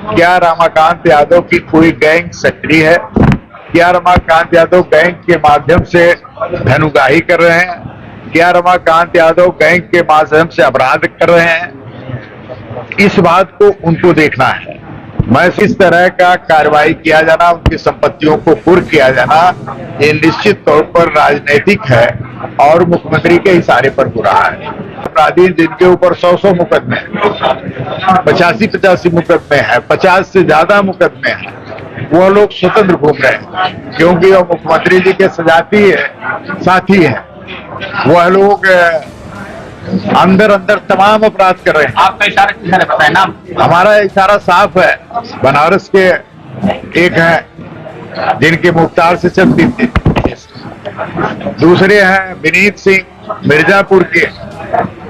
क्या रमाकांत यादव की कोई गैंग सक्रिय है? क्या रमाकांत यादव गैंग के माध्यम से धन उगाही कर रहे हैं? क्या रमाकांत यादव गैंग के माध्यम से अपराध कर रहे हैं? इस बात को उनको देखना है। मैं इस तरह का कार्रवाई किया जाना, उनकी संपत्तियों को कुर्क किया जाना, ये निश्चित तौर पर राजनीतिक है और मुख्यमंत्री के इशारे पर हो रहा है। अपराधी जिनके ऊपर 100 मुकदमे हैं, 85 मुकदमे हैं, 50 से ज्यादा मुकदमे हैं, वो लोग स्वतंत्र घूम रहे हैं क्योंकि वो मुख्यमंत्री जी के साथी हैं। वह लोग अंदर अंदर तमाम अपराध कर रहे हैं। आपका इशारा किधर है, बताए नाम? हमारा इशारा साफ है। बनारस के एक हैं जिनके मुख्तार से चलती थी, दूसरे हैं विनीत सिंह मिर्जापुर के,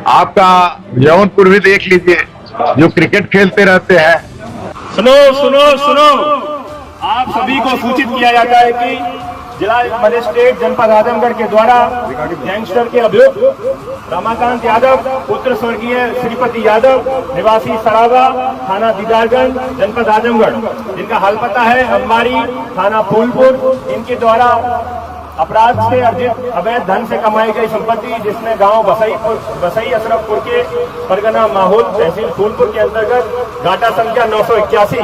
आपका जौनपुर भी देख लीजिए, जो क्रिकेट खेलते रहते हैं। सुनो सुनो सुनो, आप सभी को सूचित किया जाता है कि जिला मजिस्ट्रेट जनपद आजमगढ़ के द्वारा गैंगस्टर के अभियुक्त रमाकांत यादव पुत्र स्वर्गीय श्रीपति यादव निवासी सरावा थाना दीदारगंज जनपद आजमगढ़, जिनका हाल पता है अंबारी थाना फूलपुर, इनके द्वारा अपराध से अर्जित अवैध धन से कमाई गई संपत्ति, जिसमें गांव बसई अशरफपुर के परगना माहौल तहसील फूलपुर के अंतर्गत घाटा संख्या 981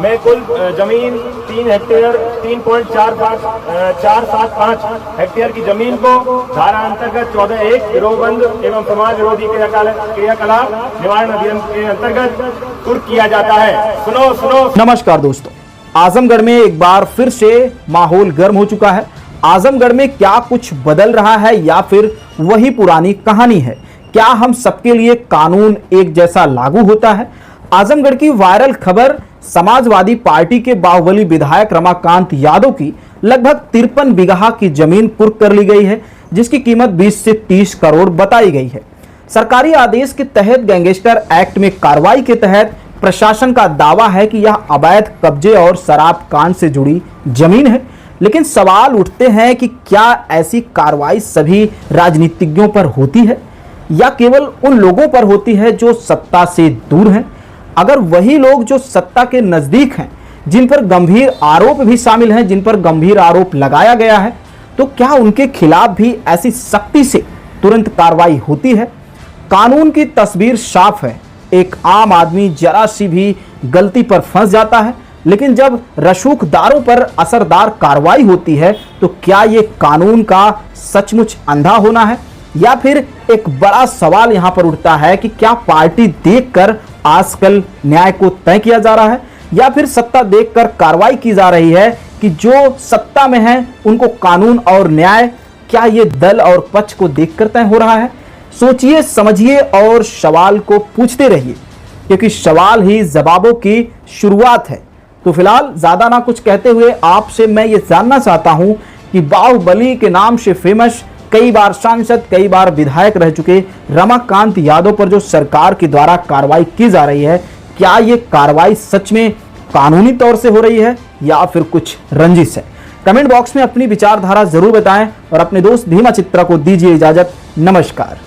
में कुल जमीन 3 हेक्टेयर 3.475 हेक्टेयर की जमीन को धारा अंतर्गत 14(1) गिरोहबंद एवं समाज विरोधी क्रियाकलाप निवारण अधिनियम के अंतर्गत कुर्क किया जाता है। सुनो सुनो। नमस्कार दोस्तों, आजमगढ़ में एक बार फिर से माहौल गर्म हो चुका है। आजमगढ़ में क्या कुछ बदल रहा है या फिर वही पुरानी कहानी है? क्या हम सबके लिए कानून एक जैसा लागू होता है? आजमगढ़ की वायरल खबर, समाजवादी पार्टी के बाहुबली विधायक रमाकांत यादव की लगभग 53 बीघा की जमीन कुर्क कर ली गई है, जिसकी कीमत 20 से 30 करोड़ बताई गई है। सरकारी आदेश के तहत गैंगस्टर एक्ट में कार्रवाई के तहत प्रशासन का दावा है कि यह अवैध कब्जे और शराब कांड से जुड़ी जमीन है। लेकिन सवाल उठते हैं कि क्या ऐसी कार्रवाई सभी राजनीतिज्ञों पर होती है या केवल उन लोगों पर होती है जो सत्ता से दूर हैं? अगर वही लोग जो सत्ता के नजदीक हैं, जिन पर गंभीर आरोप भी शामिल हैं, जिन पर गंभीर आरोप लगाया गया है, तो क्या उनके खिलाफ भी ऐसी सख्ती से तुरंत कार्रवाई होती है? कानून की तस्वीर साफ है। एक आम आदमी जरा सी भी गलती पर फंस जाता है, लेकिन जब रसूखदारों पर असरदार कार्रवाई होती है तो क्या ये कानून का सचमुच अंधा होना है? या फिर एक बड़ा सवाल यहां पर उठता है कि क्या पार्टी देखकर आजकल न्याय को तय किया जा रहा है या फिर सत्ता देखकर कार्रवाई की जा रही है कि जो सत्ता में है उनको कानून और न्याय, क्या ये दल और पक्ष को देखकर तय हो रहा है? सोचिए, समझिए और सवाल को पूछते रहिए, क्योंकि सवाल ही जवाबों की शुरुआत है। तो फिलहाल ज्यादा ना कुछ कहते हुए आपसे मैं ये जानना चाहता हूं कि बाहुबली के नाम से फेमस, कई बार सांसद, कई बार विधायक रह चुके रमाकांत यादव पर जो सरकार के द्वारा कार्रवाई की जा रही है, क्या ये कार्रवाई सच में कानूनी तौर से हो रही है या फिर कुछ रंजिश है? कमेंट बॉक्स में अपनी विचारधारा जरूर बताएं और अपने दोस्त भीमा चित्रा को दीजिए इजाजत। नमस्कार।